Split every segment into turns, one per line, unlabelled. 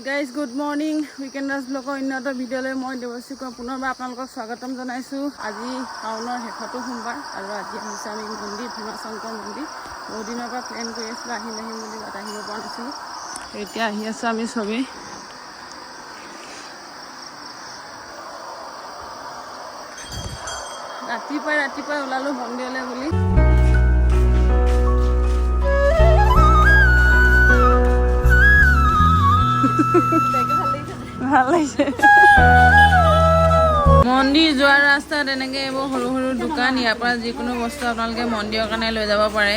Hey guys, good morning. Weekenders vlogৰ উন্নত ভিডিঅ'লৈ মই দেৱশ্ৰীক পুনৰবাৰ আপোনালোকক স্বাগতম জনাইছোঁ। আজি শাওনৰ শেষৰটো সোমবাৰ আৰু আজি আহিছে আমি মন্দিৰ ভীমাশংকৰ মন্দিৰ। বহুত দিনৰ পৰা প্লেন কৰি আছিলোঁ আহিম বুলি বাট আহিব পৰা নাছিলোঁ। এতিয়া আহি আছোঁ আমি চবেই। ৰাতিপুৱাই ওলালোঁ মন্দিৰলৈ বুলি। ভাল লাগিছে মন্দিৰ যোৱাৰ ৰাস্তাত এনেকৈ এইবোৰ সৰু সৰু দোকান ইয়াৰ পৰা যিকোনো বস্তু আপোনালোকে মন্দিৰৰ কাৰণে লৈ যাব পাৰে।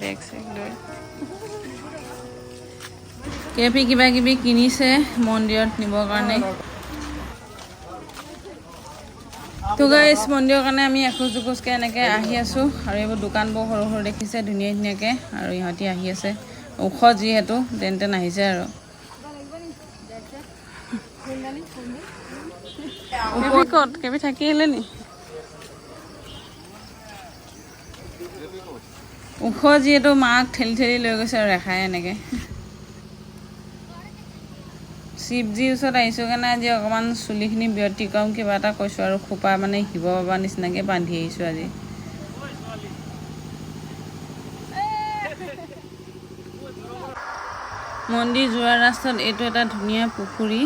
বেগ চেগ লৈ কিবা কিবি কিনিছে মন্দিৰত নিবৰ কাৰণে। তো গাইছ মন্দিৰৰ কাৰণে আমি এখোজ দুখোজকৈ এনেকৈ আহি আছোঁ আৰু এইবোৰ দোকানবোৰ সৰু সৰু দেখিছে ধুনীয়াকৈ আৰু ইহঁতি আহি আছে ওখ যিহেতু তেন আহিছে আৰু ক'ত কেবি থাকি আহিলে নি ওখ যিহেতু মাক ঠেলি লৈ গৈছে আৰু ৰেখাই এনেকৈ শিৱজীৰ ওচৰত আহিছোঁ কাৰণে আজি অকণমান চুলিখিনি ব্যতিক্ৰম কিবা এটা কৈছোঁ আৰু খোপা মানে শিৱ বাবা নিচিনাকৈ বান্ধি আহিছোঁ আজি। মন্দিৰ যোৱাৰ ৰাস্তাত এইটো এটা ধুনীয়া পুখুৰী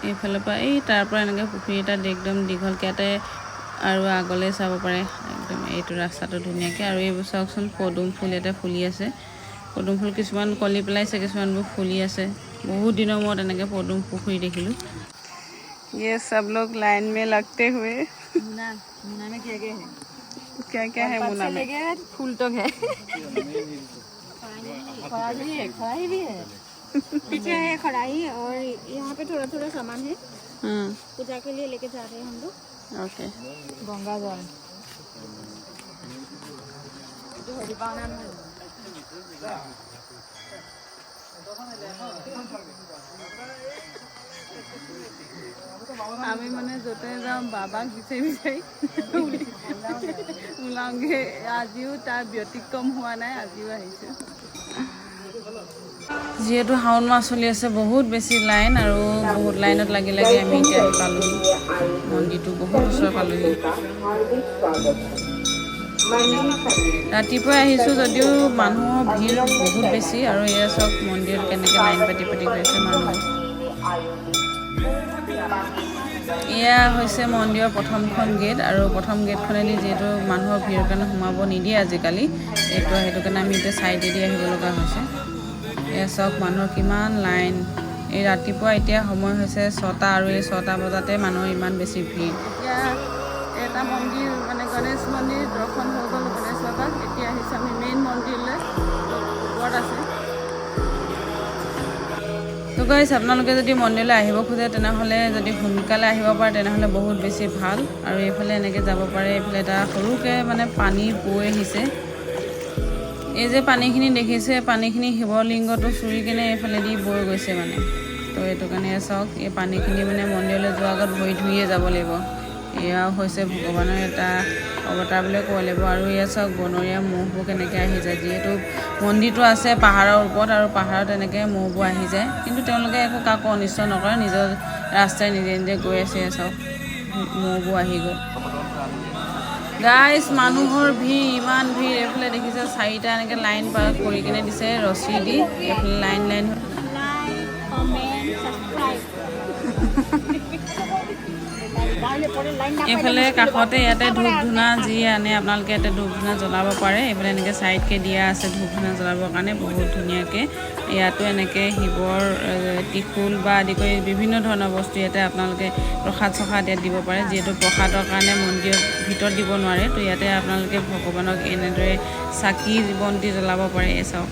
এইফালৰ পৰা তাৰ পৰা এনেকৈ পুখুৰী এটা একদম দীঘলকৈ এটাই আৰু আগলৈ চাব পাৰে একদম এইটো ৰাস্তাটো ধুনীয়াকৈ। আৰু এইবোৰ চাওকচোন পদুম ফুল ইয়াতে ফুলি আছে। পদুম ফুল কিছুমান কলি পেলাইছে কিছুমানবোৰ ফুলি আছে। बहुत दिनों में এনেকে পদুম পুখুৰী দেখিলোঁ। ये सब लोग लाइन में लगते हुए मुना में क्या है मुना में फूल तो है खड़ाई भी है पीछे है खड़ाई और यहाँ पे थोड़ा थोड़ा सामान है पूजा के लिए लेके जा रहे हैं हम लोग। ओके गंगा जल আমি মানে য'তে যাওঁ বাবাক বিচাৰি ওলাওঁগৈ। আজিও তাৰ ব্যতিক্ৰম হোৱা নাই, আজিও আহিছোঁ। যিহেতু শাওণ মাহ চলি আছে বহুত বেছি লাইন আৰু বহুত লাইনত লাগি আমি এতিয়া পালোঁ মন্দিৰটো বহুত ওচৰ পালোঁহি। ৰাতিপুৱাই আহিছোঁ যদিও মানুহৰ ভিৰ বহুত বেছি আৰু এয়া চব মন্দিৰত কেনেকৈ লাইন পাতি গৈছে মানুহ। এয়া হৈছে মন্দিৰৰ প্ৰথমখন গেট আৰু প্ৰথম গেটখনেদি যিহেতু মানুহৰ ভিৰৰ কাৰণে সোমাব নিদিয়ে আজিকালি সেইটো কাৰণে আমি এতিয়া চাইডেদি আহিব লগা হৈছে। এয়া চব মানুহৰ কিমান লাইন। এই ৰাতিপুৱা এতিয়া সময় হৈছে 6টা আৰু এই 6টা বজাতে মানুহৰ ইমান বেছি ভিৰ। এতিয়া এটা মন্দিৰ মানে গণেশ মন্দিৰ দৰ্শন হৈ গ'ল গণেশ বাবাক। এতিয়া আহিছোঁ আমি মেইন মন্দিৰলৈ ওপৰত আছে। তো গাইছ আপোনালোকে যদি মন্দিৰলৈ আহিব খোজে তেনেহ'লে যদি সোনকালে আহিব পাৰে তেনেহ'লে বহুত বেছি ভাল। আৰু এইফালে এনেকৈ যাব পাৰে। এইফালে এটা সৰুকৈ মানে পানী বৈ আহিছে। এই যে পানীখিনি দেখিছে পানীখিনি শিৱলিংগটো চুৰি কিনে এইফালেদি বৈ গৈছে মানে। তো এইটো কাৰণে চাওক এই পানীখিনি মানে মন্দিৰলৈ যোৱাৰ আগত ভৰি ধুইয়ে যাব লাগিব। এয়াও হৈছে ভগৱানৰ এটা অৱতাৰ বুলি ক'ব লাগিব। আৰু এয়া চাওক বনৰীয়া মহবোৰ কেনেকৈ আহি যায়। যিহেতু মন্দিৰটো আছে পাহাৰৰ ওপৰত আৰু পাহাৰত এনেকৈ মহবোৰ আহি যায় কিন্তু তেওঁলোকে একো কাকো অনিষ্ট নকৰে, নিজৰ ৰাস্তাই নিজে নিজে গৈ আছে। চাওক মহবোৰ আহি গ'ল। গাইছ মানুহৰ ভিৰ ইমান ভিৰ। এইফালে দেখিছে 4টা এনেকৈ লাইন পাৰ কৰি কিনে দিছে ৰছী দি। এইফালে লাইন এইফালে কাষতে ইয়াতে ধূপ ধূনা যি আনে আপোনালোকে ইয়াতে ধূপ ধূনা জ্বলাব পাৰে। এইফালে এনেকৈ চাইডকৈ দিয়া আছে ধূপ ধূনা জ্বলাবৰ কাৰণে বহুত ধুনীয়াকৈ। ইয়াতো এনেকৈ শিৱৰ ত্ৰিশূল বা আদি কৰি বিভিন্ন ধৰণৰ বস্তু ইয়াতে আপোনালোকে প্ৰসাদ ইয়াত দিব পাৰে। যিহেতু প্ৰসাদৰ কাৰণে মন্দিৰৰ ভিতৰত দিব নোৱাৰে তো ইয়াতে আপোনালোকে ভগৱানক এনেদৰে চাকি বন্তি জ্বলাব পাৰে। চাওক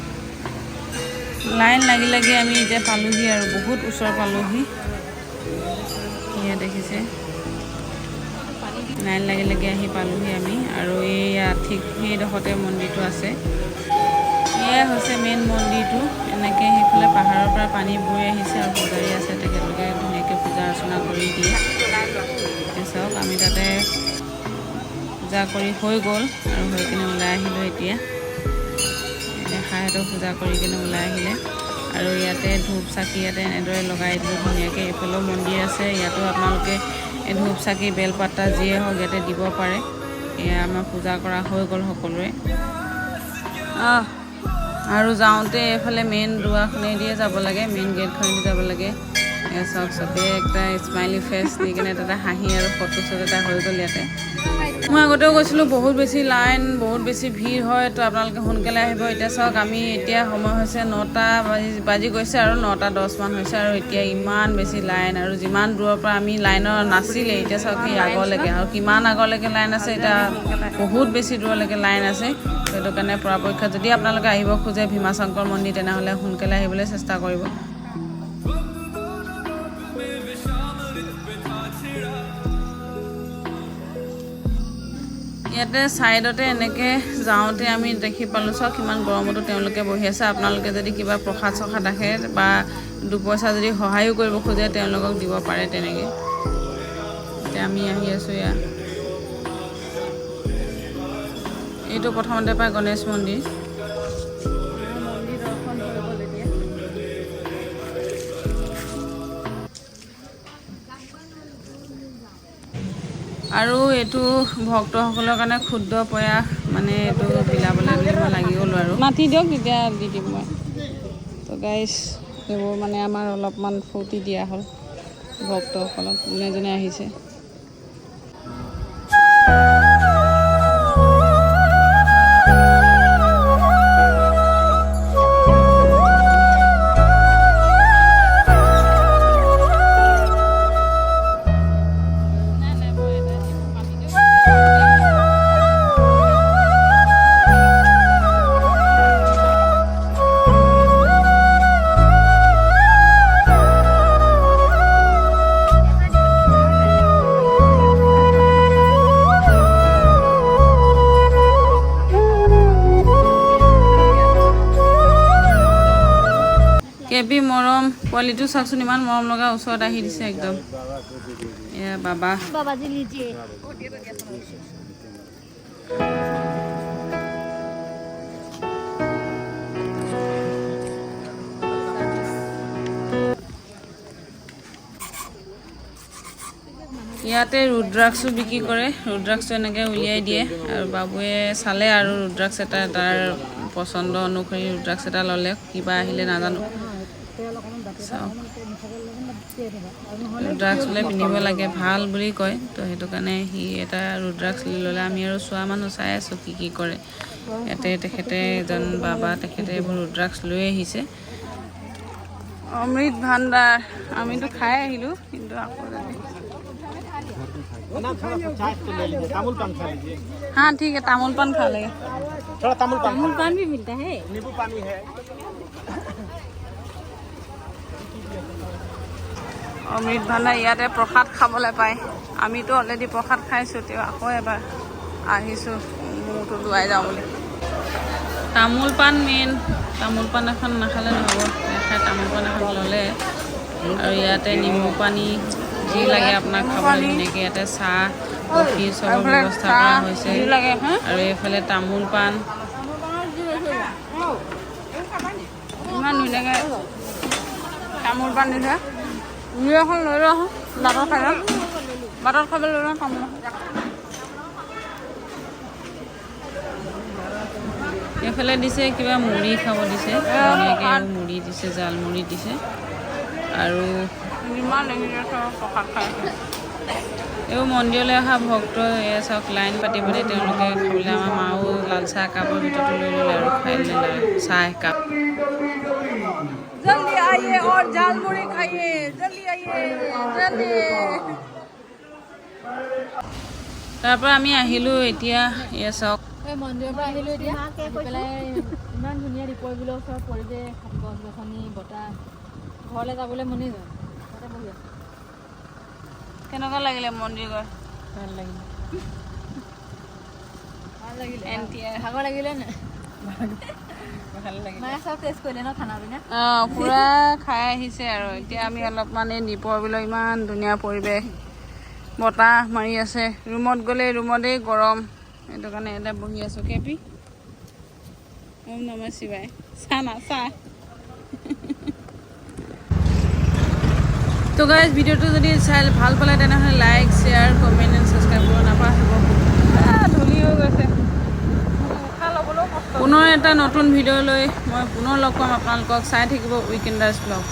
লাইন লাগি আমি এতিয়া পালোঁহি আৰু বহুত ওচৰ পালোঁহি। এয়া দেখিছে লাইন লাগি আহি পালোঁহি আমি আৰু এয়া ঠিক সেইডোখৰতে মন্দিৰটো আছে। এয়া হৈছে মেইন মন্দিৰটো। এনেকৈ সেইফালে পাহাৰৰ পৰা পানী বৈ আহিছে আৰু পূজাৰী আছে তেখেতলোকে ধুনীয়াকৈ পূজা অৰ্চনা কৰি দিয়ে। চাওক আমি তাতে পূজা কৰি হৈ গ'ল আৰু হৈ কিনে ওলাই আহিলোঁ। এতিয়া গোঁসাইহঁতক পূজা কৰি কিনে ওলাই আহিলে আৰু ইয়াতে ধূপ চাকি ইয়াতে এনেদৰে লগাই দিলোঁ ধুনীয়াকৈ। এইফালেও মন্দিৰ আছে, ইয়াতো আপোনালোকে ধূপ চাকি বেলপাতা যিয়ে হওক ইয়াতে দিব পাৰে। এয়া আমাৰ পূজা কৰা হৈ গ'ল সকলোৰে। আৰু যাওঁতে এইফালে মেইন দুৱাৰখনেদিয়ে যাব লাগে, মেইন গেটখনেদি যাব লাগে। চাওক চবেই একটা স্মাইলি ফেচ দি কিনে তাতে হাঁহি আৰু ফটো চট এটা হৈ গ'ল ইয়াতে। মই আগতেও কৈছিলোঁ বহুত বেছি লাইন, বহুত বেছি ভিৰ হয়, তো আপোনালোকে সোনকালে আহিব। এতিয়া চাওক আমি এতিয়া সময় হৈছে 9টা বাজি গৈছে আৰু 9:10 হৈছে আৰু এতিয়া ইমান বেছি লাইন। আৰু যিমান দূৰৰ পৰা আমি লাইনৰ নাছিলে, এতিয়া চাওক কি আগলৈকে, আৰু কিমান আগলৈকে লাইন আছে, এতিয়া বহুত বেছি দূৰলৈকে লাইন আছে। সেইটো কাৰণে পৰাপক্ষত যদি আপোনালোকে আহিব খোজে ভীমাশংকৰ মন্দিৰ, তেনেহ'লে সোনকালে আহিবলৈ চেষ্টা কৰিব। ইয়াতে ছাইডতে এনেকৈ যাওঁতে আমি দেখি পালোঁ চাওক কিমান গৰমতো তেওঁলোকে বহি আছে। আপোনালোকে যদি কিবা প্ৰসাদ চসাদ আহে বা 2 পইচা যদি সহায়ো কৰিব খোজে তেওঁলোকক দিব পাৰে তেনেকৈ। এতিয়া আমি আহি আছোঁ ইয়াত, এইটো প্ৰথমতে পায় গণেশ মন্দিৰ। মন্দিৰ দৰ্শন হৈ গ'ল এতিয়া। আৰু এইটো ভক্তসকলৰ কাৰণে ক্ষুদ্ৰ প্ৰয়াস, মানে এইটো বিলাবলৈ মই লাগি গ'লোঁ আৰু মাতি দিয়ক তেতিয়া দি দিম মই। তো গাইজ সেইবোৰ মানে আমাৰ অলপমান ফূৰ্তি দিয়া হ'ল ভক্তসকলক, যোনে যোনে আহিছে। কেবি মৰম, পোৱালিটো চাওকচোন ইমান মৰম লগা, ওচৰত আহি দিছে একদম। এয়া বাবা বাবাজি লিজিয়ে। ইয়াতে ৰুদ্ৰাক্ষো বিক্ৰী কৰে, ৰুদ্ৰাক্ষটো এনেকৈ উলিয়াই দিয়ে আৰু বাবুৱে চালে আৰু ৰুদ্ৰাক্ষ এটা তাৰ পচন্দ অনুসৰি ৰুদ্ৰাক্ষ এটা ল'লে, কিবা আহিলে নাজানো। ৰুদ্ৰাক্ষ ল'লে পিন্ধিব লাগে ভাল বুলি কয়, তো সেইটো কাৰণে সি এটা ৰুদ্ৰাক্ষ ল'লে। আমি আৰু চোৱা মানুহ চাই আছোঁ কি কি কৰে। ইয়াতে তেখেতে এজন বাবা, তেখেতে এইবোৰ ৰুদ্ৰাক্ষ লৈ আহিছে। অমৃত ভাণ্ডাৰ আমিতো খাই আহিলোঁ, কিন্তু আকৌ हाँ ठीक है, तामुल पान खा लेगा, थोड़ा तामुल पान भी मिलता है, नींबू पानी है। অমৃত ভাণ্ডাৰ ইয়াতে প্ৰসাদ খাবলৈ পায়। আমিতো অলৰেডি প্ৰসাদ খাইছোঁ, তেওঁ আকৌ এবাৰ আহিছোঁ মূৰটো ধুৱাই যাওঁ বুলি। তামোল পাণ মেইন, তামোল পাণ এখন নাখালে নহ'ব, নাখায় তামোল পাণ এখন ল'লে। আৰু ইয়াতে নেমু পানী যি লাগে আপোনাক খাবলৈ ধুনীয়াকৈ ইয়াতে চাহ কফি চবৰ ব্যৱস্থা কৰা হৈছে। আৰু এইফালে তামোল পাণ ইমান ধুনীয়াকৈ তামোল পাণ দিছে। এখন লৈ লওঁ আহোঁ, বাটত খাই লওঁ, বাটত খাবলৈ লৈ লওঁ তামোল। এইফালে দিছে কিবা মুড়ি খাব দিছে, ধুনীয়াকৈ আৰু মুড়ি দিছে, জাল মুড়ি দিছে। আৰু ইমান দেখিছে চব প্ৰসাদ খাই আছে। এইবোৰ মন্দিৰলৈ অহা ভক্ত এয়া চাওক লাইন পাতি পাতি তেওঁলোকে খাবলৈ। আমাৰ মাও লাল চাহ একাপৰ ভিতৰতো লৈ ল'লে আৰু খাই ল'লে চাহ একাপ। জলদি আইয়ে और জাল মুড়ি খাইয়ে, জলদি আইয়ে জলদি। তাৰ পৰা আমি আহিলোঁ এতিয়া, এয়া চাওক মন্দিৰৰ পৰা আহিলোঁ এতিয়া, আহি পেলাই ইমান ধুনীয়া দীপৰ বিলৰ ওচৰত পৰিৱেশ, গছ গছনি, বতাহ, ঘৰলৈ যাবলৈ মনে যায়। তাতে বহি আছোঁ। কেনেকুৱা লাগিলে মন্দিৰ গৈ? ভাল লাগিলে, ভাল লাগিলে। ভাগৰ লাগিলে নে? ভাল লাগিলে। মায়ে চব টেষ্ট কৰিলে ন খানা পিনা? অঁ, পূৰা খাই আহিছে আৰু এতিয়া আমি অলপমান এই দীপৰ বিলৰ ইমান ধুনীয়া পৰিৱেশ, বতাহ মাৰি আছে। ৰুমত গ'লে ৰুমতেই গৰম, সেইটো কাৰণে ইয়াতে বহি আছোঁ। কেপি ওম নমঃ শিৱায় চা না চা তো গাইজ ভিডিঅ'টো যদি চাই ভাল পালে তেনেহ'লে like share comment and subscribe কৰিব নাপাহৰিব ধূলি হৈ গৈছে পুনৰ এটা নতুন ভিডিঅ' লৈ মই পুনৰ লগ পাম আপোনালোকক চাই থাকিব উইকেণ্ডাৰ্ছ ব্লগ